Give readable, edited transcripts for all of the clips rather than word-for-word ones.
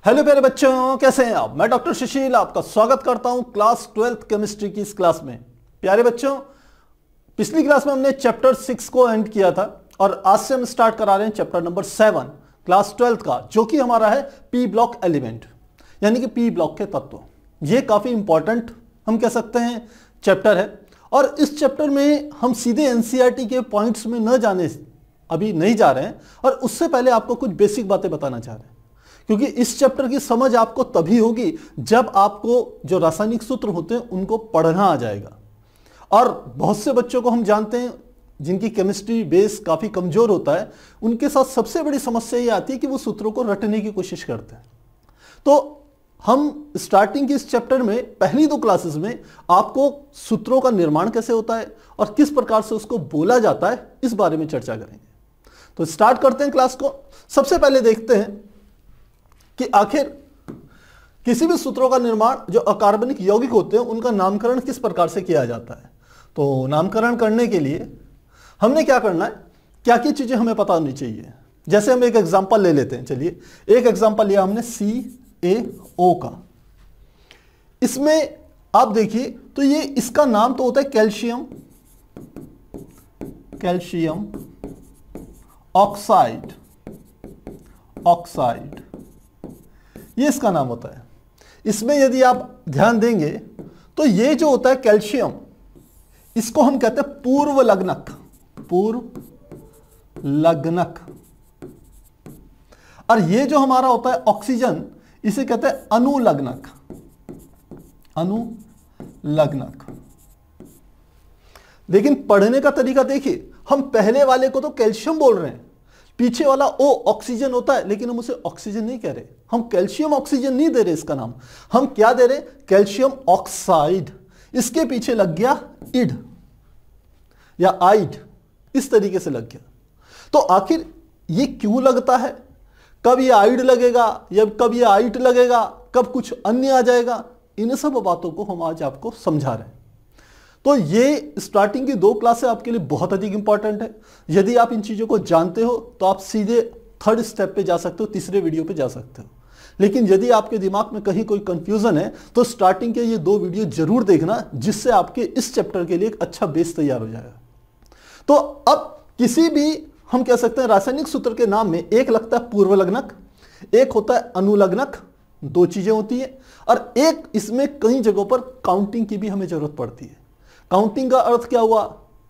Hello प्यारे बच्चों, कैसे हैं आप। मैं डॉक्टर सुशील आपका स्वागत करता हूं क्लास 12th केमिस्ट्री की इस क्लास में। प्यारे बच्चों, पिछली क्लास में हमने चैप्टर 6 को एंड किया था और आज से हम स्टार्ट करा रहे हैं चैप्टर नंबर 7 क्लास 12th का, जो कि हमारा है पी ब्लॉक एलिमेंट, यानी कि पी ब्लॉक के तत्व। ये काफी इंपॉर्टेंट हम कह सकते हैं चैप्टर है और इस चैप्टर में हम सीधे एनसीईआरटी के पॉइंट्स में न जाने अभी नहीं जा रहे हैं और उससे पहले आपको कुछ बेसिक बातें बताना चाह रहे हैं, क्योंकि इस चैप्टर की समझ आपको तभी होगी जब आपको जो रासायनिक सूत्र होते हैं उनको पढ़ना आ जाएगा। और बहुत से बच्चों को हम जानते हैं जिनकी केमिस्ट्री बेस काफी कमजोर होता है, उनके साथ सबसे बड़ी समस्या ये आती है कि वो सूत्रों को रटने की कोशिश करते हैं। तो हम स्टार्टिंग के इस चैप्टर में पहली 2 क्लासेस में आपको सूत्रों का निर्माण कैसे होता है और किस प्रकार से उसको बोला जाता है, इस बारे में चर्चा करेंगे। तो स्टार्ट करते हैं क्लास को। सबसे पहले देखते हैं कि आखिर किसी भी सूत्रों का निर्माण जो अकार्बनिक यौगिक होते हैं उनका नामकरण किस प्रकार से किया जाता है। तो नामकरण करने के लिए हमने क्या करना है, क्या क्या चीजें हमें पता होनी चाहिए। जैसे हम एक एग्जांपल ले लेते हैं। चलिए, एक एग्जांपल लिया हमने CaO का। इसमें आप देखिए तो ये इसका नाम तो होता है कैल्शियम ऑक्साइड, ये इसका नाम होता है। इसमें यदि आप ध्यान देंगे तो ये जो होता है कैल्शियम, इसको हम कहते हैं पूर्व लग्नक, और ये जो हमारा होता है ऑक्सीजन, इसे कहते हैं अनुलग्नक। लेकिन पढ़ने का तरीका देखिए, हम पहले वाले को तो कैल्शियम बोल रहे हैं, पीछे वाला O ऑक्सीजन होता है, लेकिन हम उसे ऑक्सीजन नहीं कह रहे, हम कैल्शियम ऑक्सीजन नहीं दे रहे इसका नाम, हम क्या दे रहे, कैल्शियम ऑक्साइड। इसके पीछे लग गया इड या आइड, इस तरीके से लग गया। तो आखिर ये क्यों लगता है, कब ये आइड लगेगा या कब ये आइट लगेगा, कब कुछ अन्य आ जाएगा, इन सब बातों को हम आज आपको समझा रहे हैं। तो ये स्टार्टिंग की 2 क्लासें आपके लिए बहुत अधिक इंपॉर्टेंट है। यदि आप इन चीजों को जानते हो तो आप सीधे 3rd स्टेप पे जा सकते हो, तीसरे वीडियो पे जा सकते हो। लेकिन यदि आपके दिमाग में कहीं कोई कंफ्यूजन है तो स्टार्टिंग के ये 2 वीडियो जरूर देखना, जिससे आपके इस चैप्टर के लिए एक अच्छा बेस तैयार हो जाएगा। तो अब किसी भी हम कह सकते हैं रासायनिक सूत्र के नाम में एक लगता है पूर्व लग्नक, एक होता है अनुलग्नक, 2 चीजें होती है, और एक इसमें कई जगहों पर काउंटिंग की भी हमें जरूरत पड़ती है। काउंटिंग का अर्थ क्या हुआ,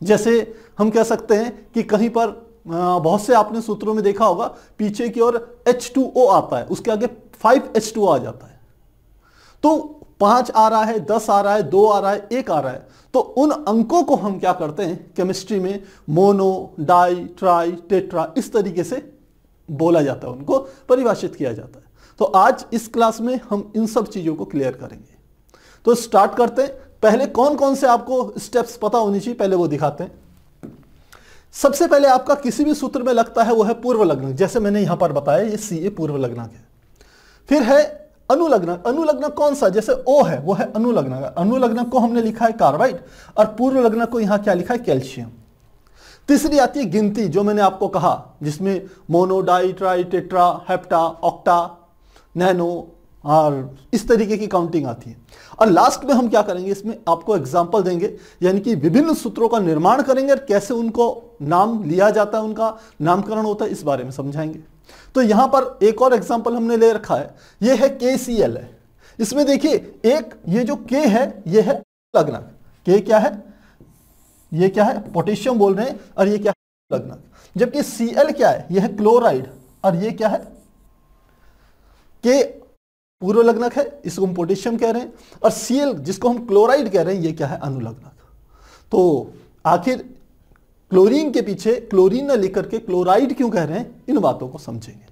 जैसे हम कह सकते हैं कि कहीं पर बहुत से आपने सूत्रों में देखा होगा पीछे की ओर H2O आता है, उसके आगे 5H2O आ जाता है। तो 5 आ रहा है, 10 आ रहा है, 2 आ रहा है, 1 आ रहा है, तो उन अंकों को हम क्या करते हैं केमिस्ट्री में, मोनो, डाई, ट्राई, टेट्रा, इस तरीके से बोला जाता है, उनको परिभाषित किया जाता है। तो आज इस क्लास में हम इन सब चीजों को क्लियर करेंगे। तो स्टार्ट करते हैं। पहले कौन कौन से आपको स्टेप्स पता होनी चाहिए, पहले वो दिखाते हैं। सबसे पहले आपका किसी भी सूत्र में लगता है वो है पूर्व लग्नक, जैसे मैंने यहां पर बताया ये Ca पूर्व लग्नक है। फिर है अनुलग्नक। अनुलग्नक कौन सा, जैसे O है वो है अनुलग्नक। अनुलग्नक को हमने लिखा है कार्बाइड और पूर्व लग्नक को यहां क्या लिखा है, कैल्शियम। तीसरी आती है गिनती, जो मैंने आपको कहा, जिसमें mono, di, tri, tetra, hepta, octa, nano और इस तरीके की काउंटिंग आती है। और लास्ट में हम क्या करेंगे, इसमें आपको एग्जाम्पल देंगे, यानी कि विभिन्न सूत्रों का निर्माण करेंगे और कैसे उनको नाम लिया जाता है, उनका नामकरण होता है, इस बारे में समझाएंगे। तो यहां पर एक और एग्जाम्पल हमने ले रखा है, यह है KCl है। इसमें देखिए एक ये जो K है ये है लग्नक, K क्या है, ये क्या है, पोटेशियम बोल रहे हैं, और ये क्या है लग्नक। जबकि Cl क्या है, यह है क्लोराइड, और ये क्या है, K पूर्व लग्नक है, इसको हम पोटेशियम कह रहे हैं, और Cl जिसको हम क्लोराइड कह रहे हैं, ये क्या है, अनुलग्नक। तो आखिर क्लोरीन के पीछे क्लोरीन न लेकर के क्लोराइड क्यों कह रहे हैं, इन बातों को समझेंगे।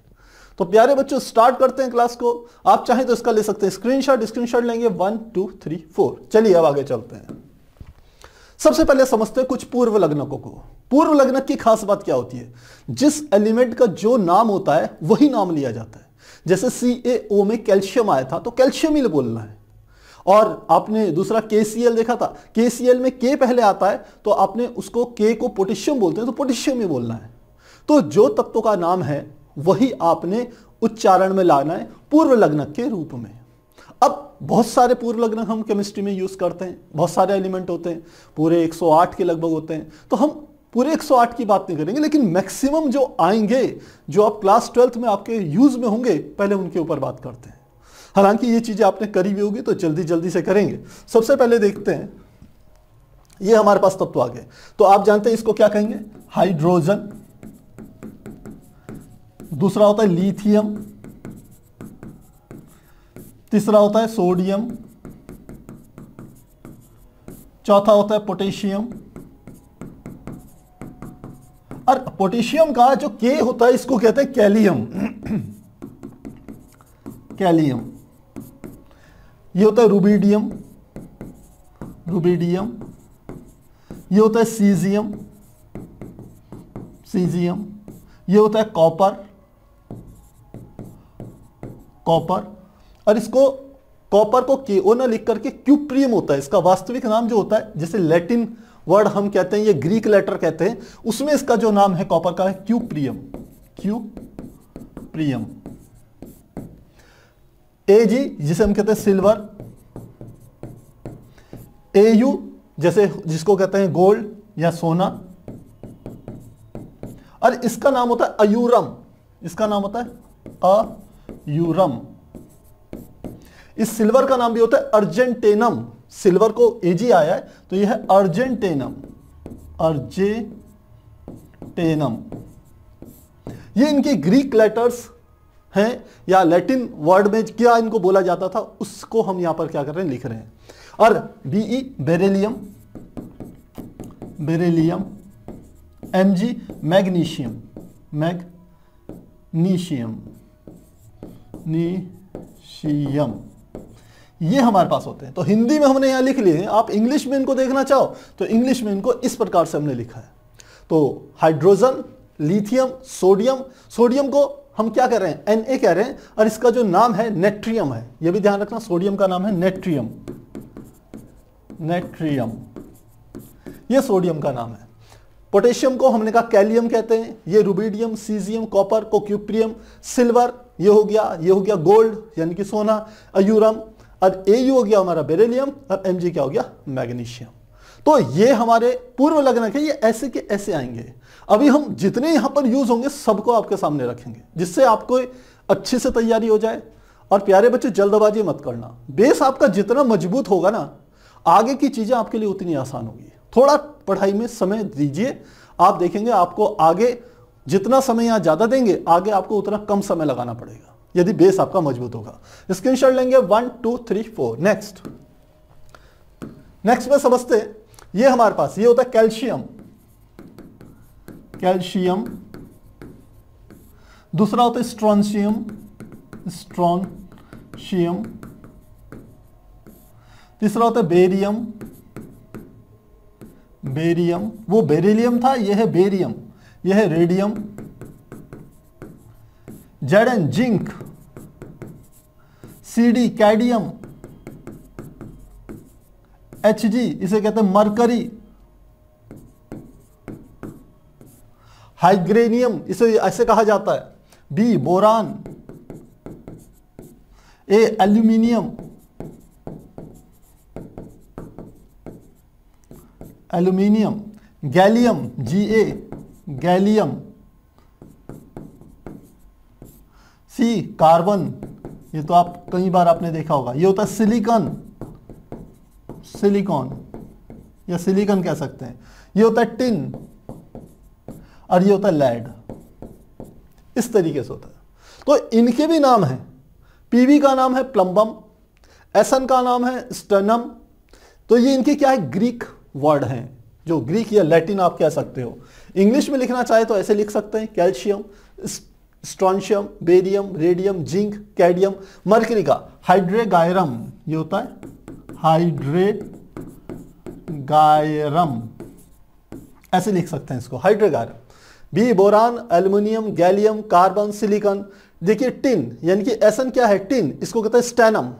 तो प्यारे बच्चों स्टार्ट करते हैं क्लास को। आप चाहें तो इसका ले सकते हैं स्क्रीनशॉट लेंगे 1 2 3 4। चलिए अब आगे चलते हैं। सबसे पहले समझते हैं कुछ पूर्व लग्नकों को। पूर्व लग्नक की खास बात क्या होती है, जिस एलिमेंट का जो नाम होता है वही नाम लिया जाता है। जैसे CaO में कैल्शियम आया था तो कैल्शियम ही बोलना है, और आपने दूसरा KCl देखा था, KCl में K पहले आता है तो आपने उसको K को पोटेशियम बोलते हैं तो पोटेशियम ही बोलना है। तो जो तत्व का नाम है वही आपने उच्चारण में लाना है पूर्व लग्नक के रूप में। अब बहुत सारे पूर्व लग्नक हम केमिस्ट्री में यूज करते हैं, बहुत सारे एलिमेंट होते हैं, पूरे 108 के लगभग होते हैं, तो हम पूरे 108 की बात नहीं करेंगे, लेकिन मैक्सिमम जो आएंगे, जो आप क्लास 12th में आपके यूज में होंगे, पहले उनके ऊपर बात करते हैं। हालांकि ये चीजें आपने करी भी होगी तो जल्दी जल्दी से करेंगे। सबसे पहले देखते हैं, ये हमारे पास तत्व आ गए, तो आप जानते हैं इसको क्या कहेंगे, हाइड्रोजन। दूसरा होता है लिथियम, तीसरा होता है सोडियम, चौथा होता है पोटेशियम। और पोटेशियम का जो के होता है इसको कहते हैं कैलियम। कैलियम। ये होता है रुबिडियम, रुबिडियम। ये होता है सीजियम, सीजियम। ये होता है कॉपर, कॉपर। और इसको कॉपर को KO ना लिख करके क्यूप्रियम होता है, इसका वास्तविक नाम जो होता है, जैसे लैटिन वर्ड हम कहते हैं, ये ग्रीक लेटर कहते हैं, उसमें इसका जो नाम है कॉपर का है क्यूप्रियम, क्यूप्रियम। AG जिसे हम कहते हैं सिल्वर, AU जैसे जिसको कहते हैं गोल्ड या सोना, और इसका नाम होता है अयूरम, इसका नाम होता है अयूरम। इस सिल्वर का नाम भी होता है अर्जेंटेनम, सिल्वर को AG आया है तो यह है अर्जेंटेनम, अर्जेंटेनम। ये इनके ग्रीक लेटर्स हैं, या लैटिन वर्ड में क्या इनको बोला जाता था उसको हम यहां पर क्या कर रहे हैं, लिख रहे हैं। और BE beryllium, beryllium. MG magnesium, magnesium, नीशियम। ये हमारे पास होते हैं। तो हिंदी में हमने यहां लिख लिए हैं, आप इंग्लिश में इनको देखना चाहो तो इंग्लिश में इनको इस प्रकार से हमने लिखा है। तो हाइड्रोजन, लिथियम, सोडियम। सोडियम को हम क्या कह रहे हैं, Na कह रहे हैं, और इसका जो नाम है नेट्रियम है, यह भी ध्यान रखना, सोडियम का नाम है नेट्रियम, नेट्रियम। यह सोडियम का नाम है। पोटेशियम को हमने कहा कैलियम कहते हैं, ये रुबिडियम, सीजियम, कॉपर को क्यूप्रियम, सिल्वर ये हो गया गोल्ड यानी कि सोना, अयूरम, और AU हो गया हमारा बेरिलियम, और MG क्या हो गया, मैग्नीशियम। तो ये हमारे पूर्व लग्नक है, ये ऐसे के ऐसे आएंगे। अभी हम जितने यहां पर यूज होंगे सबको आपके सामने रखेंगे, जिससे आपको अच्छे से तैयारी हो जाए। और प्यारे बच्चे जल्दबाजी मत करना, बेस आपका जितना मजबूत होगा ना, आगे की चीजें आपके लिए उतनी आसान होगी। थोड़ा पढ़ाई में समय दीजिए, आप देखेंगे आपको आगे जितना समय यहां ज्यादा देंगे, आगे आपको उतना कम समय लगाना पड़ेगा यदि बेस आपका मजबूत होगा। स्क्रीनशॉट लेंगे 1 2 3 4। नेक्स्ट में समझते हैं, ये हमारे पास ये होता है कैल्शियम, कैल्शियम। दूसरा होता है स्ट्रोंशियम, स्ट्रोंशियम। तीसरा होता है बेरियम, बेरियम। वो बेरिलियम था, यह है बेरियम। यह है radium. Zn zinc, Cd कैडियम, Hg इसे कहते हैं मरकरी, हाइग्रेनियम इसे ऐसे कहा जाता है, B boron, A aluminium, aluminium. Gallium, Ga gallium. C carbon, ये तो आप कई बार आपने देखा होगा। ये होता है सिलिकॉन, सिलिकॉन या सिलिकॉन कह सकते हैं। ये होता है टिन, और ये होता है लेड। इस तरीके से होता है। तो इनके भी नाम हैं। Pb का नाम है प्लम्बम, Sn का नाम है स्टर्नम। तो ये इनके क्या है, ग्रीक वर्ड हैं, जो ग्रीक या लैटिन आप कह सकते हो। इंग्लिश में लिखना चाहे तो ऐसे लिख सकते हैं, calcium, strontium, barium, radium, zinc, cadmium. Mercury का हाइड्रेगायरम, ये होता है हाइड्रेगायरम, ऐसे लिख सकते हैं इसको, hydrargyrum. B boron, aluminium, gallium, carbon, silicon. देखिए टिन यानी कि Sn क्या है, टिन, इसको कहते हैं स्टैनम,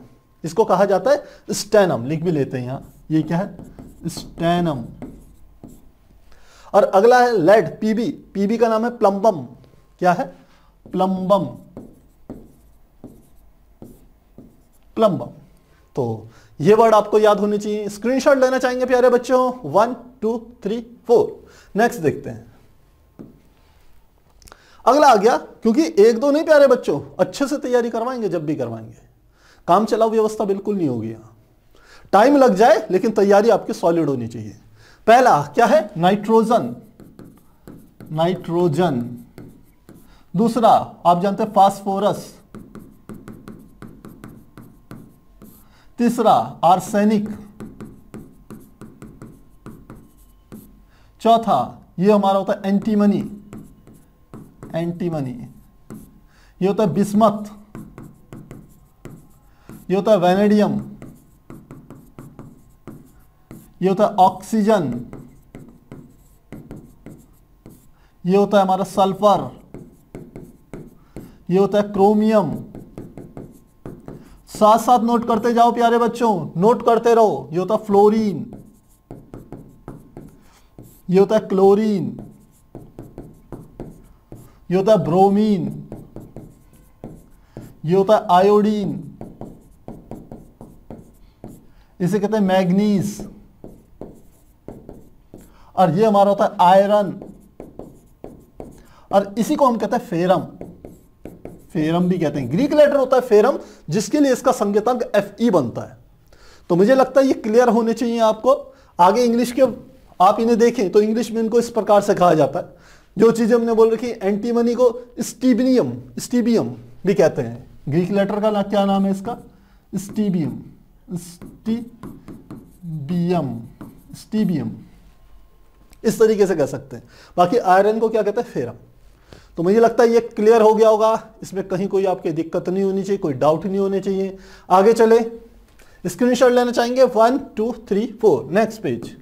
इसको कहा जाता है स्टैनम, लिख भी लेते हैं यहां, ये क्या है, स्टैनम। और अगला है लेड, Pb, Pb का नाम है प्लम्बम, क्या है, प्लम्बम। प्लम्बम। तो ये वर्ड आपको याद होने चाहिए। स्क्रीनशॉट लेना चाहेंगे प्यारे बच्चों? 1 2 3 4। नेक्स्ट देखते हैं। अगला आ गया, क्योंकि एक दो नहीं प्यारे बच्चों, अच्छे से तैयारी करवाएंगे जब भी करवाएंगे। काम चलाओ व्यवस्था बिल्कुल नहीं होगी यहां। टाइम लग जाए लेकिन तैयारी आपकी सॉलिड होनी चाहिए। पहला क्या है? Nitrogen, nitrogen. दूसरा आप जानते हैं फास्फोरस। तीसरा आर्सेनिक। चौथा ये हमारा होता है एंटीमनी, एंटीमनी। ये होता है बिस्मथ। ये होता है वैनेडियम। ये होता है ऑक्सीजन। ये होता है हमारा सल्फर। ये होता है क्रोमियम। साथ साथ नोट करते जाओ प्यारे बच्चों, नोट करते रहो। ये होता है फ्लोरीन। ये होता है क्लोरीन। ये होता है ब्रोमीन। ये होता है आयोडीन। इसे कहते हैं मैग्नीज। और ये हमारा होता है आयरन। और इसी को हम कहते हैं फेरम, फेरम भी कहते हैं। ग्रीक लेटर होता है फेरम, जिसके लिए इसका संकेतांक Fe बनता है। तो मुझे लगता है ये क्लियर होने चाहिए आपको। आगे इंग्लिश के आप इन्हें देखें तो इंग्लिश में इनको इस प्रकार से कहा जाता है। जो चीजें हमने बोल रखी, एंटीमनी को स्टीबियम, स्टीबियम भी कहते हैं। ग्रीक लेटर का क्या नाम है इसका? स्टीबियम, स्टीबियम, स्टीबियम, इस तरीके से कह सकते हैं। बाकी आयरन को क्या कहते हैं? फेरम। तो मुझे लगता है ये क्लियर हो गया होगा। इसमें कहीं कोई आपकी दिक्कत नहीं होनी चाहिए, कोई डाउट नहीं होने चाहिए। आगे चले, स्क्रीनशॉट लेना चाहेंगे? 1 2 3 4। Next page.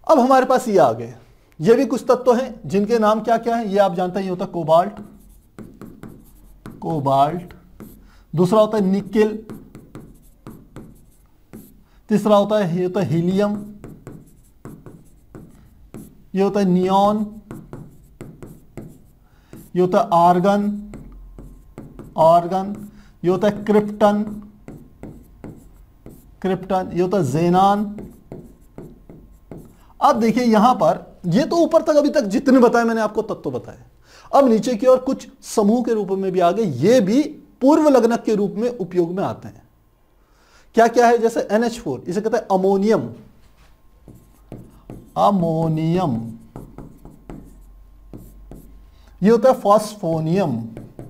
अब हमारे पास ये आ गए। ये भी कुछ तत्व हैं जिनके नाम क्या क्या है ये आप जानते हैं। ये होता है कोबाल्ट, कोबाल्ट। दूसरा होता है निकेल। तीसरा होता है, ये होता है हीलियम। ये होता है नियॉन। ये होता है आर्गन, आर्गन। ये होता है क्रिप्टन, क्रिप्टन। ये होता है जेनान। अब देखिए यहां पर, ये तो ऊपर तक अभी तक जितने बताए मैंने आपको तत्व बताए। अब नीचे की ओर कुछ समूह के रूप में भी आ गए। ये भी पूर्व लग्नक के रूप में उपयोग में आते हैं। क्या क्या है? जैसे NH4, इसे कहते हैं अमोनियम, अमोनियम। ये होता है फॉस्फोनियम,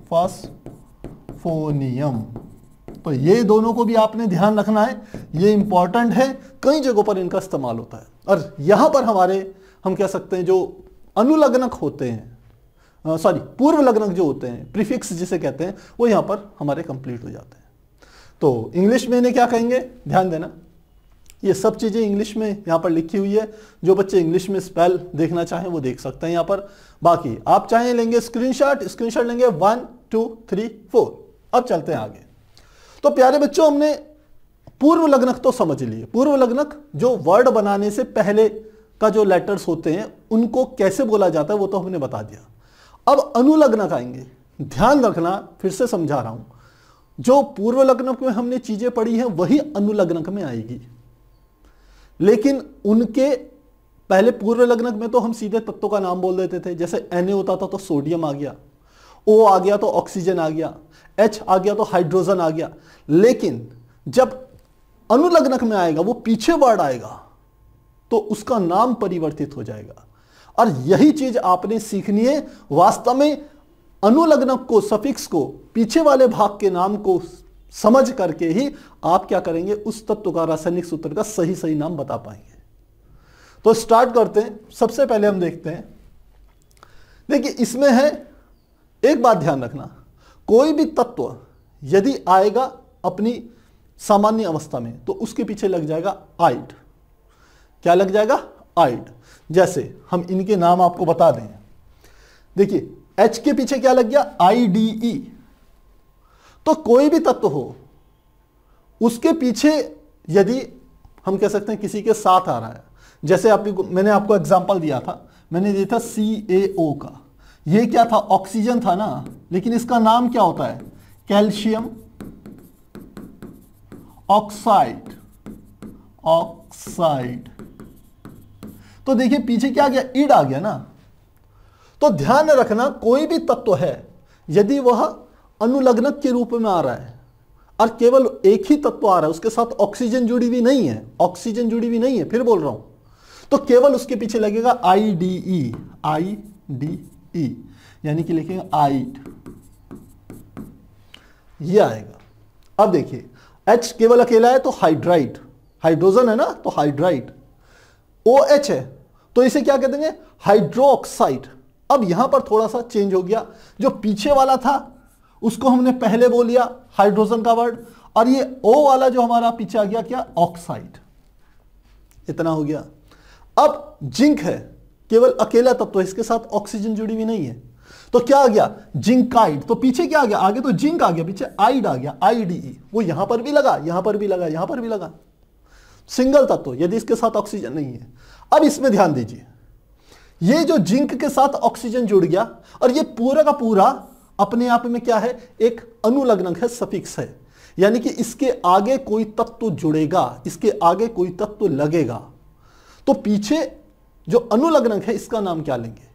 फॉस्फोनियम। तो ये दोनों को भी आपने ध्यान रखना है, ये इंपॉर्टेंट है। कई जगहों पर इनका इस्तेमाल होता है। और यहां पर हमारे, हम कह सकते हैं, जो अनुलग्नक होते हैं, सॉरी पूर्व लग्नक जो होते हैं, प्रीफिक्स जिसे कहते हैं, वो यहां पर हमारे कंप्लीट हो जाते हैं। तो इंग्लिश में इन्हें क्या कहेंगे? ध्यान देना, ये सब चीजें इंग्लिश में यहां पर लिखी हुई है। जो बच्चे इंग्लिश में स्पेल देखना चाहें वो देख सकते हैं यहां पर। बाकी आप चाहें लेंगे स्क्रीनशॉट, स्क्रीनशॉट लेंगे 1 2 3 4। अब चलते हैं आगे। तो प्यारे बच्चों, हमने पूर्व लग्नक तो समझ लिए। पूर्व लग्नक जो वर्ड बनाने से पहले का जो लेटर्स होते हैं उनको कैसे बोला जाता है वो तो हमने बता दिया। अब अनुलग्नक आएंगे। ध्यान रखना, फिर से समझा रहा हूं, जो पूर्व लग्नक में हमने चीजें पढ़ी हैं वही अनुलग्नक में आएगी। लेकिन उनके पहले पूर्व लग्नक में तो हम सीधे तत्वों का नाम बोल देते थे। जैसे Na होता था तो सोडियम आ गया, O आ गया तो ऑक्सीजन आ गया, H आ गया तो हाइड्रोजन आ गया। लेकिन जब अनुलग्नक में आएगा, वो पीछे वर्ड आएगा तो उसका नाम परिवर्तित हो जाएगा। और यही चीज आपने सीखनी है। वास्तव में अनुलग्नक को, सफिक्स को, पीछे वाले भाग के नाम को समझ करके ही आप क्या करेंगे, उस तत्व का रासायनिक सूत्र का सही सही नाम बता पाएंगे। तो स्टार्ट करते हैं। सबसे पहले हम देखते हैं, देखिए इसमें है, एक बात ध्यान रखना, कोई भी तत्व यदि आएगा अपनी सामान्य अवस्था में तो उसके पीछे लग जाएगा आइड। क्या लग जाएगा? आइड। जैसे हम इनके नाम आपको बता दें, देखिए H के पीछे क्या लग गया? IDE। तो कोई भी तत्व हो उसके पीछे यदि हम कह सकते हैं किसी के साथ आ रहा है, जैसे मैंने आपको एग्जांपल दिया था, मैंने दिया था CaO का। ये क्या था? ऑक्सीजन था ना, लेकिन इसका नाम क्या होता है? कैल्शियम। Oxide, oxide. तो देखिए पीछे क्या आ गया, ईड आ गया ना। तो ध्यान रखना कोई भी तत्व है यदि वह अनुलग्नक के रूप में आ रहा है और केवल एक ही तत्व आ रहा है, उसके साथ ऑक्सीजन जुड़ी हुई नहीं है, ऑक्सीजन जुड़ी हुई नहीं है, फिर बोल रहा हूं, तो केवल उसके पीछे लगेगा IDE, IDE यानी कि लिखेंगे आइड, ये आएगा। अब देखिए H केवल अकेला है तो हाइड्राइड, हाइड्रोजन है ना तो हाइड्राइड। OH है तो इसे क्या कह देंगे, हाइड्रोक्साइड। अब यहां पर थोड़ा सा चेंज हो गया, जो पीछे वाला था उसको हमने पहले बोल लिया हाइड्रोजन का वर्ड, और ये O वाला जो हमारा पीछे आ गया क्या, ऑक्साइड। इतना हो गया। अब जिंक है, केवल अकेला तत्व, इसके साथ ऑक्सीजन जुड़ी हुई नहीं है, तो क्या आ गया, जिंकाइड। तो पीछे क्या आ गया, आगे तो जिंक आ गया, पीछे आइड आ गया, IDE। वो यहां पर भी लगा, यहां पर भी लगा, यहां पर भी लगा, सिंगल तत्व यदि इसके साथ ऑक्सीजन नहीं है। अब इसमें ध्यान दीजिए, ये जो जिंक के साथ ऑक्सीजन जुड़ गया और ये पूरा का पूरा अपने आप में क्या है, एक अनुलग्नक है, सफिक्स है, यानी कि इसके आगे कोई तत्व जुड़ेगा, इसके आगे कोई तत्व लगेगा, तो पीछे जो अनुलग्नक है इसका नाम क्या लेंगे।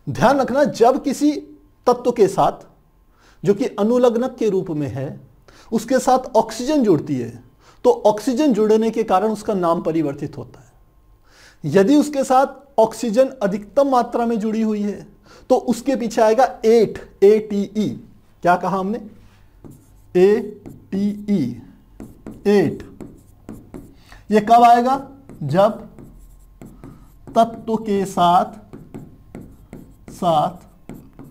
ध्यान रखना, जब किसी तत्व के साथ जो कि अनुलग्नक के रूप में है उसके साथ ऑक्सीजन जुड़ती है तो ऑक्सीजन जुड़ने के कारण उसका नाम परिवर्तित होता है। यदि उसके साथ ऑक्सीजन अधिकतम मात्रा में जुड़ी हुई है तो उसके पीछे आएगा 8, ATE। क्या कहा हमने, ATE, 8। ये कब आएगा, जब तत्व के साथ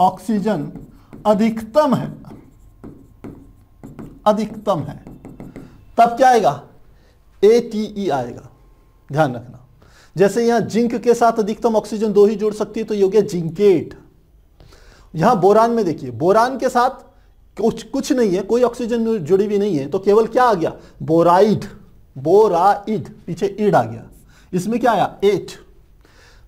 ऑक्सीजन अधिकतम है, अधिकतम है, तब क्या आएगा, ATE आएगा। ध्यान रखना, जैसे यहां जिंक के साथ अधिकतम ऑक्सीजन 2 ही जुड़ सकती है तो ये हो गया जिंकेट। यहां बोरान में देखिए, बोरान के साथ कुछ नहीं है, कोई ऑक्सीजन जुड़ी हुई नहीं है, तो केवल क्या आ गया, बोराइड, बोराइड, पीछे ईड आ गया, इसमें क्या आया, 8।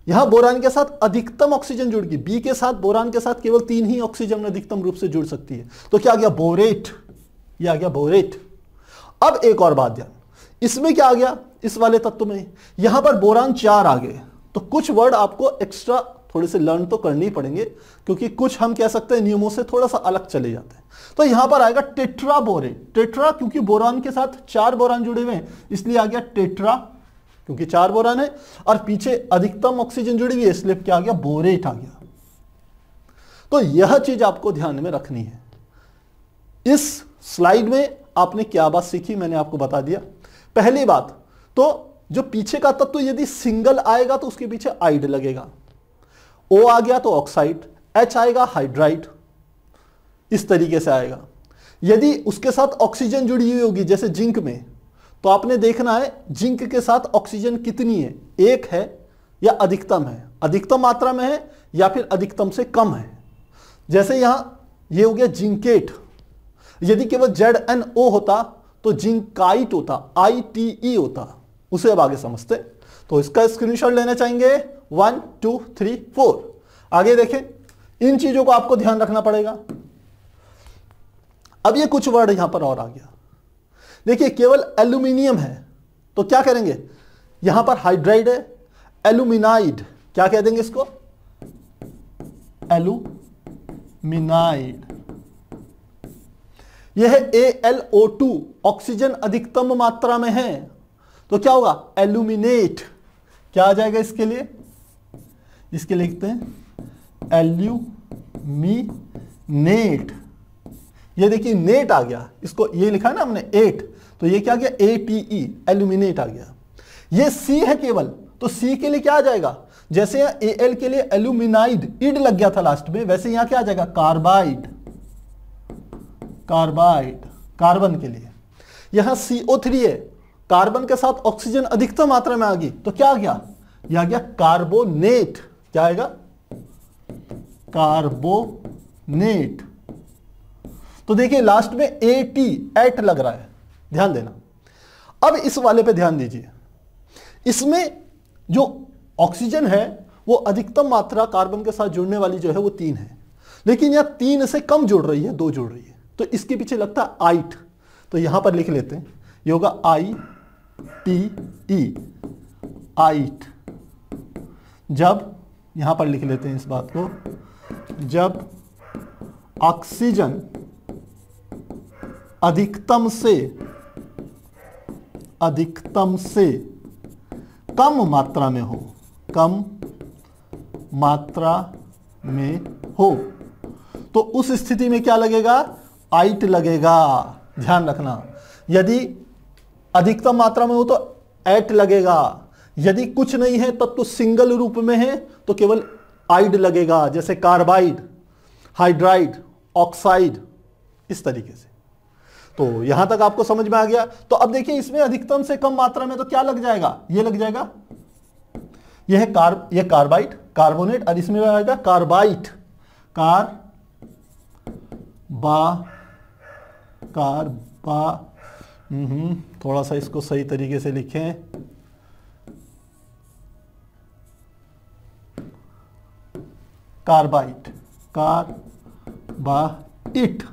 यहां बोरान के साथ अधिकतम ऑक्सीजन जुड़ गई, बी के साथ बोरान के साथ केवल 3 ही ऑक्सीजन अधिकतम रूप से जुड़ सकती है, तो क्या आ गया, बोरेट, ये आ गया बोरेट। अब एक और बात ध्यान, इसमें क्या आ गया, इस वाले तत्व में यहां पर बोरान 4 आ गए, तो कुछ वर्ड आपको एक्स्ट्रा थोड़े से लर्न तो करने ही पड़ेंगे, क्योंकि कुछ हम कह सकते हैं नियमों से थोड़ा सा अलग चले जाते हैं। तो यहां पर आएगा टेट्राबोरेट, टेट्रा क्योंकि बोरान के साथ 4 बोरान जुड़े हुए हैं इसलिए आ गया टेट्रा, क्योंकि 4 बोरान है, और पीछे अधिकतम ऑक्सीजन जुड़ी हुई है इसलिए क्या आ गया, बोरेट आ गया। तो यह चीज आपको ध्यान में रखनी है। इस स्लाइड में आपने क्या बात सीखी मैंने आपको बता दिया। पहली बात तो जो पीछे का तत्व यदि सिंगल आएगा तो उसके पीछे आइड लगेगा, O आ गया तो ऑक्साइड, H आएगा हाइड्राइड, इस तरीके से आएगा। यदि उसके साथ ऑक्सीजन जुड़ी हुई होगी जैसे जिंक में, तो आपने देखना है जिंक के साथ ऑक्सीजन कितनी है, 1 है या अधिकतम है, अधिकतम मात्रा में है या फिर अधिकतम से कम है। जैसे यहां ये हो गया जिंकेट, यदि केवल ZnO होता तो जिंकाइट होता, ITE होता, उसे अब आगे समझते। तो इसका स्क्रीनशॉट लेना चाहेंगे, 1 2 3 4। आगे देखें, इन चीजों को आपको ध्यान रखना पड़ेगा। अब ये कुछ वर्ड यहां पर और आ गया, देखिए केवल एल्यूमिनियम है तो क्या करेंगे, यहां पर हाइड्राइड है, एल्यूमिनाइड, क्या कह देंगे इसको, एल्यूमिनाइड। यह है AlO2, ऑक्सीजन अधिकतम मात्रा में है तो क्या होगा, एल्यूमिनेट। क्या आ जाएगा इसके लिए, इसके लिए लिखते हैं एल्यूमिनेट। ये देखिए नेट आ गया, इसको ये लिखा है ना हमने 8, तो ये क्या आ गया, ATE, एल्यूमिनेट आ गया। ये C है केवल, तो C के लिए क्या आ जाएगा, जैसे यहां Al के लिए एल्यूमिनाइड, ईड लग गया था लास्ट में, वैसे यहां क्या आ जाएगा, कार्बाइड, कार्बाइड, कार्बन के लिए। यहां CO3 है, कार्बन के साथ ऑक्सीजन अधिकतम मात्रा में आ गई तो क्या आ गया, यह आ गया कार्बोनेट। क्या आएगा, कार्बोनेट। तो देखिए लास्ट में AT, एट लग रहा है, ध्यान देना। अब इस वाले पे ध्यान दीजिए, इसमें जो ऑक्सीजन है वो अधिकतम मात्रा कार्बन के साथ जुड़ने वाली जो है वो 3 है, लेकिन यह 3 से कम जुड़ रही है, 2 जुड़ रही है, तो इसके पीछे लगता है आइट। तो यहां पर लिख लेते हैं, ये होगा ITE, आइट। जब, यहां पर लिख लेते हैं इस बात को, जब ऑक्सीजन अधिकतम से कम मात्रा में हो, कम मात्रा में हो, तो उस स्थिति में क्या लगेगा? आइट लगेगा। ध्यान रखना, यदि अधिकतम मात्रा में हो तो एट लगेगा, यदि कुछ नहीं है तब तो सिंगल रूप में है तो केवल आइड लगेगा, जैसे कार्बाइड, हाइड्राइड, ऑक्साइड, इस तरीके से। तो यहां तक आपको समझ में आ गया। तो अब देखिए इसमें अधिकतम से कम मात्रा में तो क्या लग जाएगा? ये लग जाएगा, ये है कार्बाइड, कार्बोनेट, और इसमें आएगा कार्बाइट, थोड़ा सा इसको सही तरीके से लिखें, कार्बाइट, कार्बाइट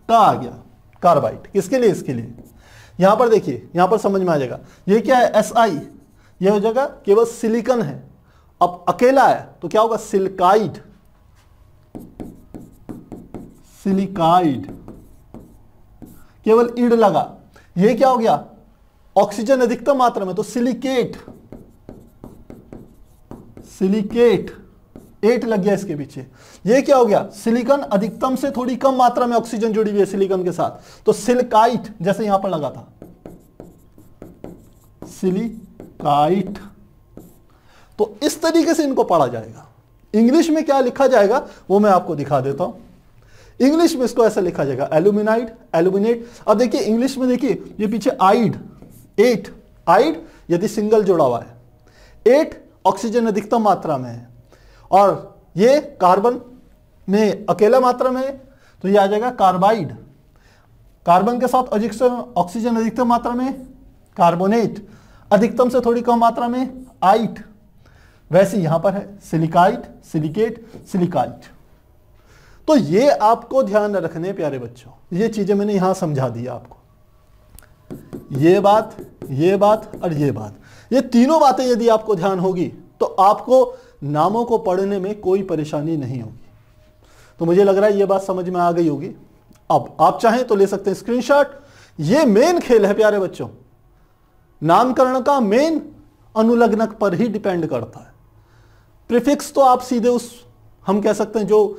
का आ गया, कार्बाइट। किसके लिए? इसके लिए। यहां पर देखिए, यहां पर समझ में आ जाएगा, ये क्या है? SI, ये हो जाएगा केवल सिलिकॉन है। अब अकेला है तो क्या होगा? सिलिकाइड, सिलिकाइड, केवल ईड लगा। ये क्या हो गया? ऑक्सीजन अधिकतम मात्रा में तो सिलिकेट, सिलिकेट, 8 लग गया इसके पीछे। ये क्या हो गया? सिलिकॉन अधिकतम से थोड़ी कम मात्रा में ऑक्सीजन जुड़ी हुई है सिलिकॉन के साथ, तो सिलिकाइट, जैसे यहां पर लगा था, सिलिकाइट। तो इस तरीके से इनको पढ़ा जाएगा। इंग्लिश में क्या लिखा जाएगा वो मैं आपको दिखा देता हूं। इंग्लिश में इसको ऐसा लिखा जाएगा, एल्यूमिनाइड, एल्यूमिनेट। अब देखिए इंग्लिश में, देखिए ये पीछे आइड, 8, आइड यदि सिंगल जुड़ा हुआ है, 8 ऑक्सीजन अधिकतम मात्रा में है, और ये कार्बन में अकेला मात्रा में है तो ये आ जाएगा कार्बाइड। कार्बन के साथ ऑक्सीजन अधिकतम मात्रा में कार्बोनेट, अधिकतम से थोड़ी कम मात्रा में आइट। वैसे यहां पर है सिलिकाइट, सिलिकेट, सिलिकाइट। तो ये आपको ध्यान रखने प्यारे बच्चों, ये चीजें मैंने यहां समझा दी आपको। ये बात, ये बात और ये बात, ये तीनों बातें यदि आपको ध्यान होगी तो आपको नामों को पढ़ने में कोई परेशानी नहीं होगी। तो मुझे लग रहा है ये बात समझ में आ गई होगी। अब आप चाहें तो ले सकते हैं स्क्रीनशॉट। ये मेन खेल है प्यारे बच्चों, नामकरण का मेन अनुलग्नक पर ही डिपेंड करता है। प्रीफिक्स तो आप सीधे उस, हम कह सकते हैं जो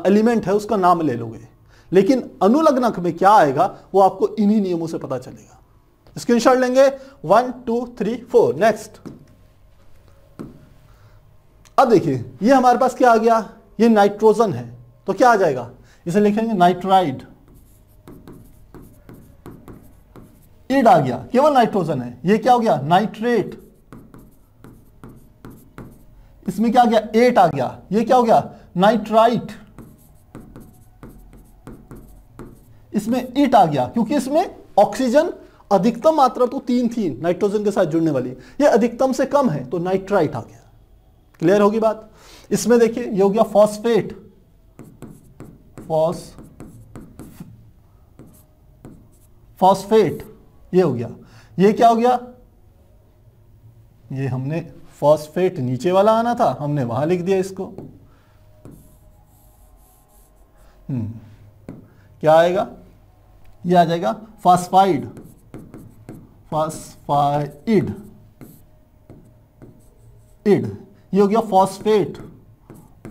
एलिमेंट है उसका नाम ले लोगे, लेकिन अनुलग्नक में क्या आएगा वो आपको इन्हीं नियमों से पता चलेगा। स्क्रीनशॉट लेंगे, 1 2 3 4। नेक्स्ट, अब देखिए ये हमारे पास क्या आ गया? ये नाइट्रोजन है तो क्या आ जाएगा? इसे लिखेंगे नाइट्राइड, ईड आ गया, केवल नाइट्रोजन है। ये क्या हो गया? नाइट्रेट, इसमें क्या आ गया? 8 आ गया। ये क्या हो गया? नाइट्राइट, इसमें ईट आ गया, क्योंकि इसमें ऑक्सीजन अधिकतम मात्रा तो 3 थी नाइट्रोजन के साथ जुड़ने वाली, ये अधिकतम से कम है तो नाइट्राइट आ गया। क्लियर होगी बात? इसमें देखिए ये हो गया फॉस्फेट, फॉस्फेट, ये हो गया। ये क्या हो गया? ये हमने फॉस्फेट नीचे वाला आना था, हमने वहां लिख दिया इसको। क्या आएगा? ये आ जाएगा फॉस्फाइड, फॉस्फाइड, इड। ये हो गया फॉस्फेट,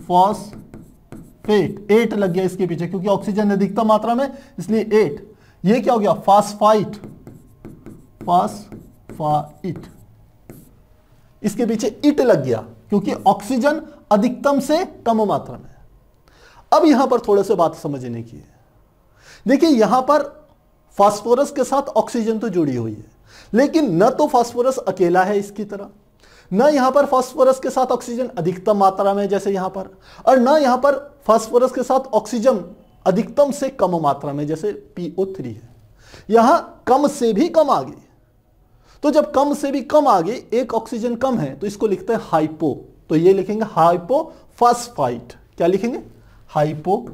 फॉस्फेट, 8 लग गया इसके पीछे क्योंकि ऑक्सीजन अधिकतम मात्रा में, इसलिए 8। ये क्या हो गया? फॉस्फाइट, फॉस्फाइट, इसके पीछे इट लग गया क्योंकि ऑक्सीजन अधिकतम से कम मात्रा में। अब यहां पर थोड़े से बात समझने की है। देखिए यहां पर फास्फोरस के साथ ऑक्सीजन तो जुड़ी हुई है, लेकिन न तो फास्फोरस अकेला है इसकी तरह, न यहां पर फास्फोरस के साथ ऑक्सीजन अधिकतम मात्रा में जैसे यहां पर, और न यहां पर फास्फोरस के साथ ऑक्सीजन अधिकतम से कम मात्रा में जैसे PO3 है। यहां कम से भी कम आ गई। तो जब कम से भी कम आ गई, एक ऑक्सीजन कम है तो इसको लिखते हैं हाइपो। तो ये लिखेंगे हाइपोफॉस्फाइट। क्या लिखेंगे? हाइपोफॉस्फाइट।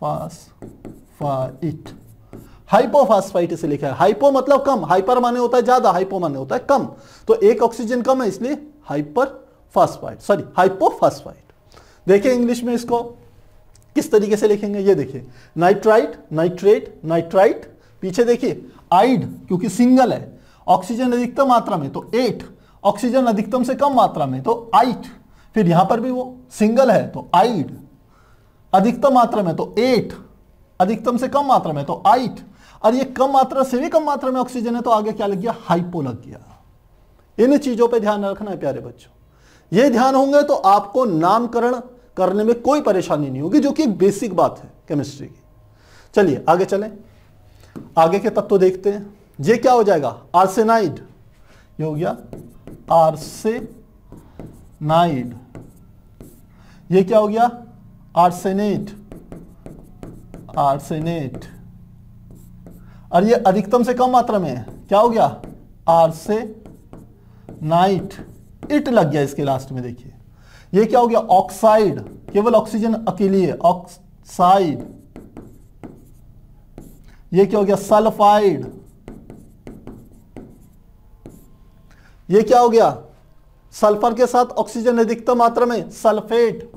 फास्फाइट, हाइपोफास्फाइट इसे लिखा है। हाइपो मतलब कम, हाइपर माने होता है ज्यादा, हाइपो माने होता है कम, तो एक ऑक्सीजन कम है इसलिए हाइपोफास्फाइट। देखिए इंग्लिश में इसको किस तरीके से लिखेंगे, ये देखिए नाइट्राइट, नाइट्रेट, नाइट्राइट, पीछे देखिए आइड क्योंकि सिंगल है, ऑक्सीजन अधिकतम मात्रा में तो 8, ऑक्सीजन अधिकतम से कम मात्रा में तो आइट, फिर यहां पर भी वो सिंगल है तो आइड, अधिकतम मात्रा में तो 8, अधिकतम से कम मात्रा में तो आइट, और ये कम मात्रा से भी कम मात्रा में ऑक्सीजन है तो आगे क्या लग गया, हाइपो लग गया। इन चीजों पे ध्यान रखना है प्यारे बच्चों, ये ध्यान होंगे तो आपको नामकरण करने में कोई परेशानी नहीं होगी, जो कि एक बेसिक बात है केमिस्ट्री की। चलिए आगे चलें, आगे के तत्व देखते हैं। ये क्या हो जाएगा, आर्सेनाइड, ये हो गया आर्सेनाइड, ये क्या हो गया, आर्सेनेट, आर्सेनेट, और ये अधिकतम से कम मात्रा में है, क्या हो गया, आर्सेनाइट, इट लग गया इसके लास्ट में। देखिए ये क्या हो गया, ऑक्साइड, केवल ऑक्सीजन अकेली है, ऑक्साइड, ये क्या हो गया, सल्फाइड, ये क्या हो गया, सल्फर के साथ ऑक्सीजन अधिकतम मात्रा में, सल्फेट,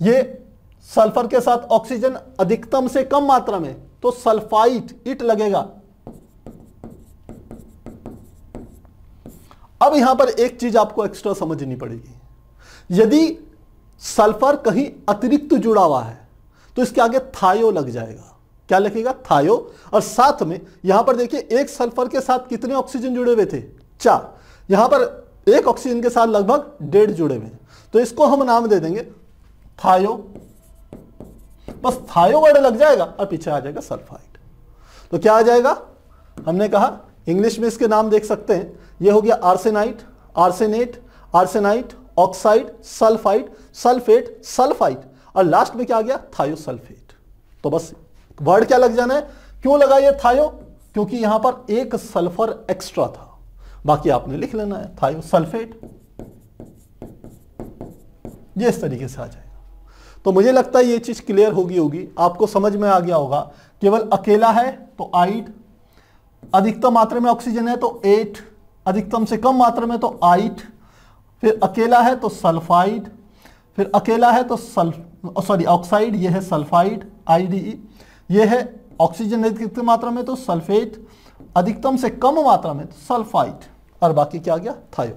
ये सल्फर के साथ ऑक्सीजन अधिकतम से कम मात्रा में तो सल्फाइट, इट लगेगा। अब यहां पर एक चीज आपको एक्स्ट्रा समझनी पड़ेगी, यदि सल्फर कहीं अतिरिक्त जुड़ा हुआ है तो इसके आगे थायो लग जाएगा, क्या लिखेगा, थायो, और साथ में यहां पर देखिए एक सल्फर के साथ कितने ऑक्सीजन जुड़े हुए थे, 4, यहां पर एक ऑक्सीजन के साथ लगभग 1.5 जुड़े हुए हैं, तो इसको हम नाम दे देंगे थायो, बस थायो वर्ड लग जाएगा और पीछे आ जाएगा सल्फाइड। तो क्या आ जाएगा, हमने कहा इंग्लिश में इसके नाम देख सकते हैं, ये हो गया arsenite, arsenate, arsenite, oxide, sulphide, sulphate, sulphide, और लास्ट में क्या आ गया, थायोसल्फेट। तो बस वर्ड क्या लग जाना है, क्यों लगा ये थायो, क्योंकि यहां पर एक सल्फर एक्स्ट्रा था, बाकी आपने लिख लेना है थायोसल्फेट, ये इस तरीके से आ जाएगा। तो मुझे लगता है ये चीज क्लियर होगी, आपको समझ में आ गया होगा। केवल अकेला है तो आइड, अधिकतम मात्रा में ऑक्सीजन है तो 8, अधिकतम से कम मात्रा में तो आइट, फिर अकेला है तो सल्फाइड, फिर अकेला है तो ऑक्साइड, ये है सल्फाइड, आईडीई, ये है ऑक्सीजन अधिकतम मात्रा में तो सल्फेट, अधिकतम से कम मात्रा में तो सल्फाइड, और बाकी क्या आ गया, थायो।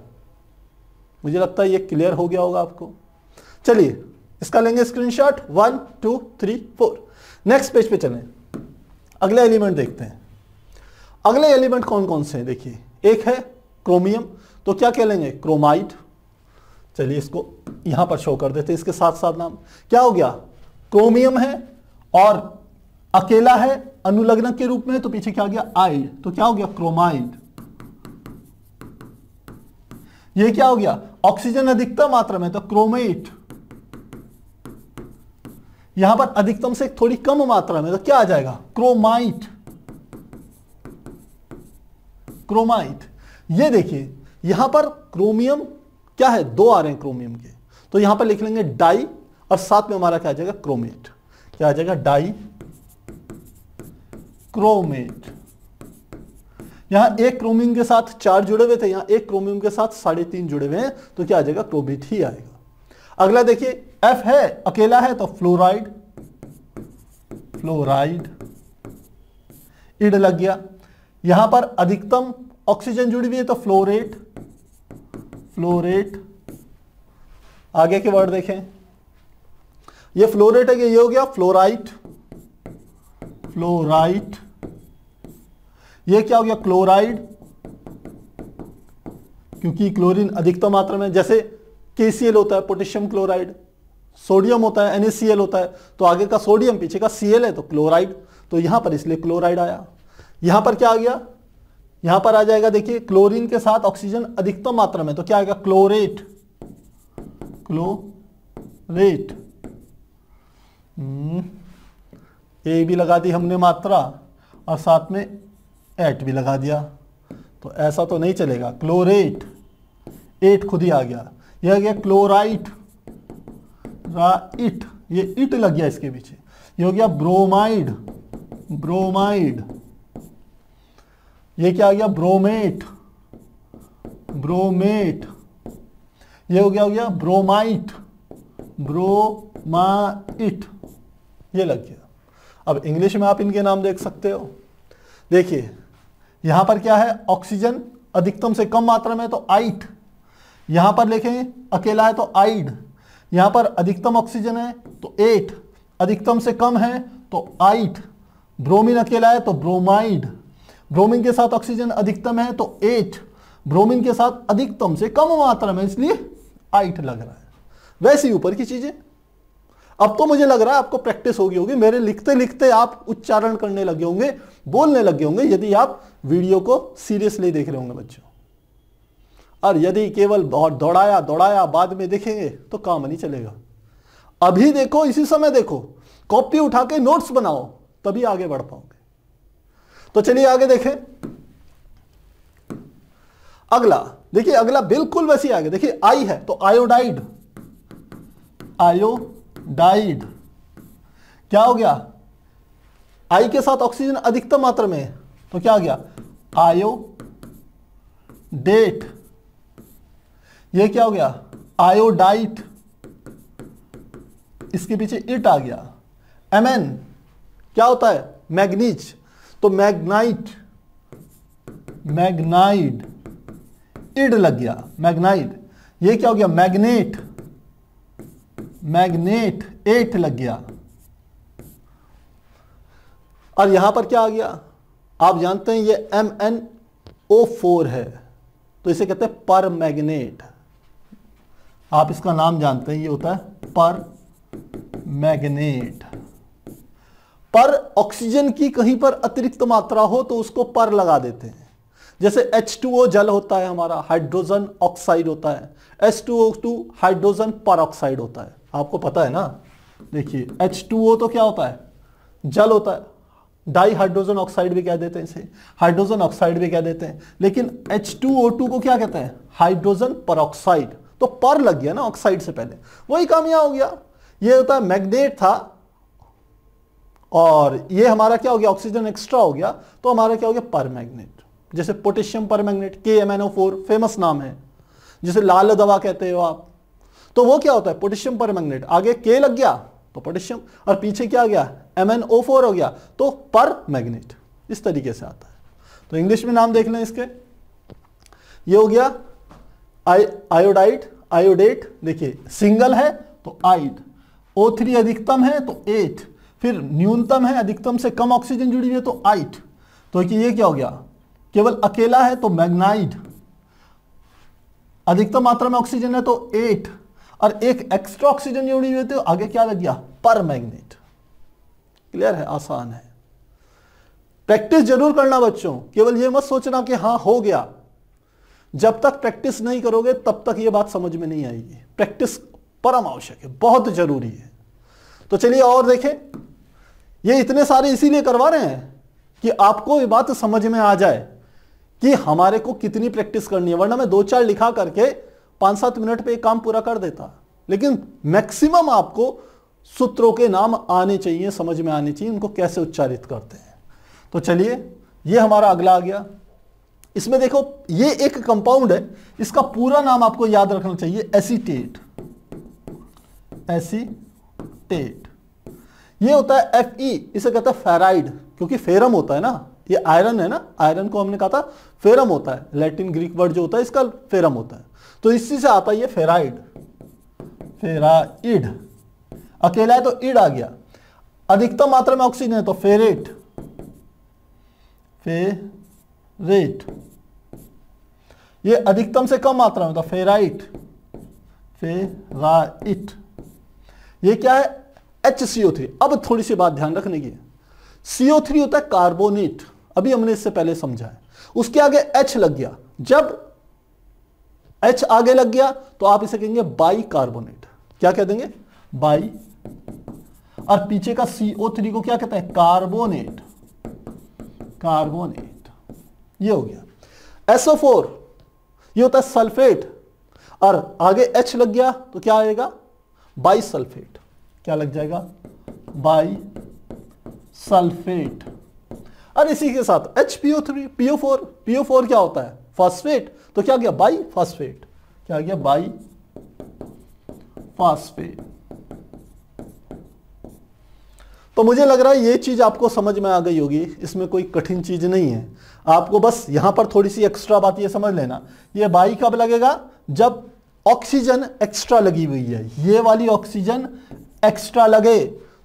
मुझे लगता है ये क्लियर हो गया होगा आपको। चलिए इसका लेंगे स्क्रीनशॉट, 1 2 3 4। नेक्स्ट पेज पे चलें, अगले एलिमेंट देखते हैं। अगले एलिमेंट कौन कौन से हैं, देखिए एक है क्रोमियम, तो क्या कह लेंगे, क्रोमाइड। चलिए इसको यहां पर शो कर देते हैं, इसके साथ साथ नाम क्या हो गया, क्रोमियम है और अकेला है अनुलग्नक के रूप में, तो पीछे क्या हो गया, आइड, तो क्या हो गया, क्रोमाइड। ये क्या हो गया, ऑक्सीजन अधिकतम मात्रा में तो क्रोमेट, यहां पर अधिकतम से थोड़ी कम मात्रा में तो क्या आ जाएगा, क्रोमाइट, क्रोमाइट। ये देखिए यहां पर क्रोमियम क्या है, 2 आ रहे हैं क्रोमियम के, तो यहां पर लिख लेंगे डाई, और साथ में हमारा क्या आ जाएगा, क्रोमेट, क्या आ जाएगा, डाई क्रोमेट। यहां एक क्रोमियम के साथ 4 जुड़े हुए थे, यहां एक क्रोमियम के साथ 3.5 जुड़े हुए हैं, तो क्या आ जाएगा, क्रोमेट ही आएगा। अगला देखिए एफ है, अकेला है तो फ्लोराइड, फ्लोराइड, इड लग गया। यहां पर अधिकतम ऑक्सीजन जुड़ी हुई है तो फ्लोरेट, फ्लोरेट। आगे के वर्ड देखें, ये फ्लोरेट है, ये हो गया फ्लोराइट, फ्लोराइट। ये क्या हो गया, क्लोराइड, क्योंकि क्लोरीन अधिकतम मात्रा में, जैसे KCl होता है पोटेशियम क्लोराइड, सोडियम होता है NaCl होता है, तो आगे का सोडियम पीछे का Cl है तो क्लोराइड, तो यहां पर इसलिए क्लोराइड आया। यहां पर क्या आ गया, यहां पर आ जाएगा, देखिए क्लोरीन के साथ ऑक्सीजन अधिकतम मात्रा में तो क्या आएगा, क्लोरेट, क्लोरेट। ए भी लगा दी हमने मात्रा और साथ में एट भी लगा दिया, तो ऐसा तो नहीं चलेगा, क्लोरेट, एट खुद ही आ गया। यह आ गया क्लोराइट, फेराइट, ये इट लग गया इसके पीछे, ये हो गया ब्रोमाइड, ब्रोमाइड। ये क्या आ गया ब्रोमेट, ब्रोमेट। ये हो गया ब्रोमाइट, ब्रोमाइट, ये लग गया। अब इंग्लिश में आप इनके नाम देख सकते हो। देखिए यहां पर क्या है, ऑक्सीजन अधिकतम से कम मात्रा में तो आइट, यहां पर लिखेंगे अकेला है तो आइड, यहां पर अधिकतम ऑक्सीजन है तो 8, अधिकतम से कम है तो आइट, ब्रोमीन अकेला है तो ब्रोमाइड, ब्रोमीन के साथ ऑक्सीजन अधिकतम है तो 8, ब्रोमीन के साथ अधिकतम से कम मात्रा में इसलिए आइट लग रहा है। वैसे ही ऊपर की चीजें। अब तो मुझे लग रहा है आपको प्रैक्टिस होगी होगी, मेरे लिखते लिखते आप उच्चारण करने लगे होंगे, बोलने लगे होंगे, यदि आप वीडियो को सीरियसली देख रहे होंगे बच्चों। और यदि केवल दौड़ाया दौड़ाया बाद में देखेंगे तो काम नहीं चलेगा। अभी देखो, इसी समय देखो, कॉपी उठा के नोट्स बनाओ, तभी आगे बढ़ पाओगे। तो चलिए आगे देखें। अगला देखिए, अगला बिल्कुल वैसे ही आगे देखिए, आई है तो आयोडाइड, आयोडाइड क्या हो गया, आई के साथ ऑक्सीजन अधिकतम मात्रा में है तो क्या आ गया आयोडेट। ये क्या हो गया आयोडाइट, इसके पीछे इट आ गया। Mn क्या होता है मैग्नीज, तो मैग्नाइट, मैग्नाइड, इड लग गया मैग्नाइड। ये क्या हो गया मैग्नेट, मैग्नेट, 8 लग गया। और यहां पर क्या आ गया, आप जानते हैं ये MnO4 है तो इसे कहते हैं पर मैग्नेट। आप इसका नाम जानते हैं, ये होता है पर मैग्नेट। पर ऑक्सीजन की कहीं पर अतिरिक्त मात्रा हो तो उसको पर लगा देते हैं। जैसे H2O जल होता है हमारा, हाइड्रोजन ऑक्साइड होता है, H2O2 हाइड्रोजन पर ऑक्साइड होता है, आपको पता है ना। देखिए H2O तो क्या होता है जल होता है, डाई हाइड्रोजन ऑक्साइड भी कह देते हैं इसे, हाइड्रोजन ऑक्साइड भी कह देते हैं, लेकिन H2O2 को क्या कहते हैं हाइड्रोजन परऑक्साइड। तो पर लग गया ना ऑक्साइड से पहले, वही काम यहां हो गया। ये होता है मैग्नेट था और ये हमारा क्या हो गया ऑक्सीजन एक्स्ट्रा हो गया तो हमारा क्या हो गया पर मैग्नेट। जैसे पोटेशियम पर मैग्नेट KMnO4 फेमस नाम है, जिसे लाल दवा कहते हो आप, तो वो क्या होता है पोटेशियम पर मैग्नेट। आगे K लग गया तो पोटेशियम और पीछे क्या आ गया MnO4 हो गया तो पर मैग्नेट, इस तरीके से आता है। तो इंग्लिश में नाम देख लें इसके, ये हो गया आयोडाइड, आयोडेट। देखिए सिंगल है तो आइड, O3 अधिकतम है तो 8, फिर न्यूनतम है अधिकतम से कम ऑक्सीजन जुड़ी हुई है तो आइट। तो ये क्या हो गया केवल अकेला है तो मैग्नाइड, अधिकतम मात्रा में ऑक्सीजन है तो 8 और एक एक्स्ट्रा ऑक्सीजन जुड़ी हुई है तो आगे क्या लग गया पर मैग्नेट। क्लियर है, आसान है। प्रैक्टिस जरूर करना बच्चों, केवल ये मत सोचना कि हाँ हो गया। जब तक प्रैक्टिस नहीं करोगे तब तक ये बात समझ में नहीं आएगी। प्रैक्टिस परम आवश्यक है, बहुत जरूरी है। तो चलिए और देखें, ये इतने सारे इसीलिए करवा रहे हैं कि आपको ये बात समझ में आ जाए कि हमारे को कितनी प्रैक्टिस करनी है, वरना मैं 2-4 लिखा करके 5-7 मिनट पे काम पूरा कर देता। लेकिन मैक्सिमम आपको सूत्रों के नाम आने चाहिए, समझ में आने चाहिए, उनको कैसे उच्चारित करते हैं। तो चलिए ये हमारा अगला आ गया। इसमें देखो ये एक कंपाउंड है, इसका पूरा नाम आपको याद रखना चाहिए एसीटेट, एसीटेट। ये होता है Fe, इसे कहता है फेराइड, क्योंकि फेरम होता है ना, ये आयरन है ना, आयरन को हमने कहा था फेरम होता है, लैटिन ग्रीक वर्ड जो होता है इसका फेरम होता है, तो इसी से आता है ये फेराइड, फेराइड। अकेला है तो इड आ गया, अधिकतम मात्रा में ऑक्सीजन है तो फेरेट, फेरेट। ये अधिकतम से कम मात्रा में तो फेराइट, फेराइट। ये क्या है HCO3। अब थोड़ी सी बात ध्यान रखने की, CO3 होता है कार्बोनेट, अभी हमने इससे पहले समझा है। उसके आगे H लग गया, जब H आगे लग गया तो आप इसे कहेंगे बाई कार्बोनेट। क्या कह देंगे बाई, और पीछे का CO3 को क्या कहते हैं कार्बोनेट, कार्बोनेट। ये हो गया। SO4 ये होता है सल्फेट, और आगे H लग गया तो क्या आएगा बाई सल्फेट। क्या लग जाएगा? By sulphate. और इसी के साथ HPO3 PO4, PO4 क्या होता है? फॉस्फेट। तो क्या गया? By phosphate. क्या गया? By phosphate. तो मुझे लग रहा है ये चीज आपको समझ में आ गई होगी, इसमें कोई कठिन चीज नहीं है। आपको बस यहां पर थोड़ी सी एक्स्ट्रा बात ये समझ लेना, ये बाई कब लगेगा? जब ऑक्सीजन एक्स्ट्रा लगी हुई है, ये वाली ऑक्सीजन एक्स्ट्रा लगे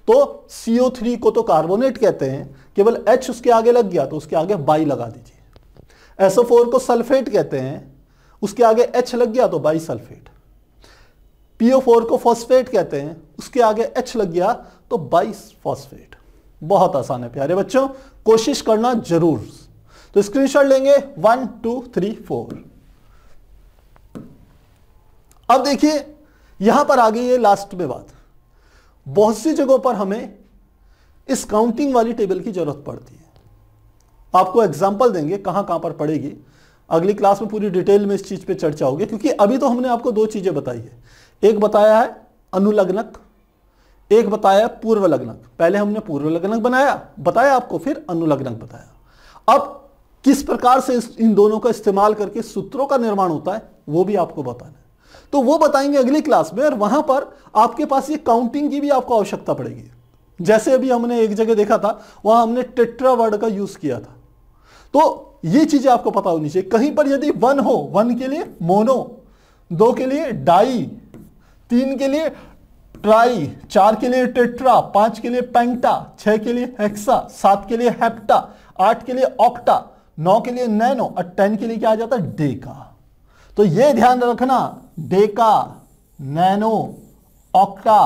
तो CO3 को तो कार्बोनेट कहते हैं, केवल H उसके आगे लग गया तो उसके आगे बाई लगा दीजिए। SO4 को सल्फेट कहते हैं, उसके आगे H लग गया तो बाई सल्फेट। PO4 को फॉस्फेट कहते हैं, उसके आगे H लग गया तो बाई फॉस्फेट। बहुत आसान है प्यारे बच्चों, कोशिश करना जरूर। तो स्क्रीनशॉट लेंगे 1 2 3 4। अब देखिए यहां पर आ गई है लास्ट में बात। बहुत सी जगहों पर हमें इस काउंटिंग वाली टेबल की जरूरत पड़ती है। आपको एग्जांपल देंगे कहां कहां पर पड़ेगी, अगली क्लास में पूरी डिटेल में इस चीज पे चर्चा होगी, क्योंकि अभी तो हमने आपको दो चीजें बताई है। एक बताया है अनुलग्नक, एक बताया पूर्व लग्नक। पहले हमने पूर्व लग्नक बताया आपको, फिर अनुलग्नक बताया। अब किस प्रकार से इन दोनों का इस्तेमाल करके सूत्रों का निर्माण होता है वो भी आपको बताना है, तो वो बताएंगे अगली क्लास में। और वहां पर आपके पास ये काउंटिंग की भी आपको आवश्यकता पड़ेगी। जैसे अभी हमने एक जगह देखा था, वहां हमने टेट्रा वर्ड का यूज किया था, तो ये चीजें आपको पता होनी चाहिए। कहीं पर यदि 1 हो, 1 के लिए मोनो, 2 के लिए डाई, 3 के लिए ट्राई, 4 के लिए टेट्रा, 5 के लिए पेंटा, 6 के लिए हेक्सा, 7 के लिए हेप्टा, 8 के लिए ऑक्टा, 9 के लिए नैनो और 10 के लिए क्या आ जाता है? डेका। तो ये ध्यान रखना, deca, nano, octa,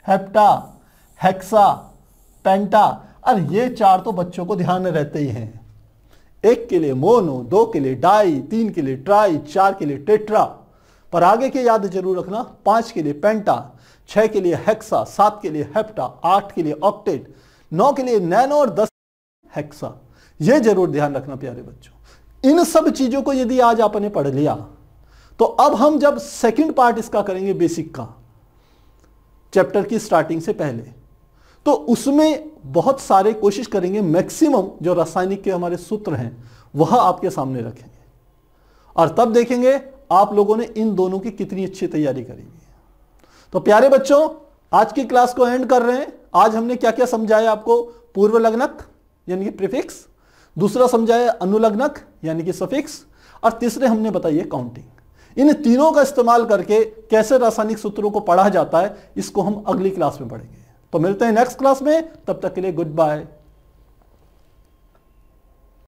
hepta, hexa, penta, और ये 4 तो बच्चों को ध्यान में रहते ही हैं। 1 के लिए मोनो, 2 के लिए डाई, 3 के लिए ट्राई, 4 के लिए टेट्रा, पर आगे के याद जरूर रखना, 5 के लिए पेंटा, 6 के लिए हेक्सा, 7 के लिए हेप्टा, 8 के लिए ऑक्टेट, 9 के लिए नैनो और 10 हेक्सा। यह जरूर ध्यान रखना प्यारे बच्चों। इन सब चीजों को यदि आज आपने पढ़ लिया तो अब हम जब सेकंड पार्ट इसका करेंगे बेसिक का, चैप्टर की स्टार्टिंग से पहले, तो उसमें बहुत सारे कोशिश करेंगे मैक्सिमम जो रासायनिक के हमारे सूत्र हैं वह आपके सामने रखेंगे, और तब देखेंगे आप लोगों ने इन दोनों की कितनी अच्छी तैयारी करी है। तो प्यारे बच्चों आज की क्लास को एंड कर रहे हैं। आज हमने क्या क्या समझाया आपको? पूर्व लग्नक यानी कि प्रीफिक्स, दूसरा समझाया अनुलग्नक यानी कि सफिक्स, और तीसरे हमने बताई है काउंटिंग। इन तीनों का इस्तेमाल करके कैसे रासायनिक सूत्रों को पढ़ा जाता है इसको हम अगली क्लास में पढ़ेंगे। तो मिलते हैं नेक्स्ट क्लास में, तब तक के लिए गुड बाय।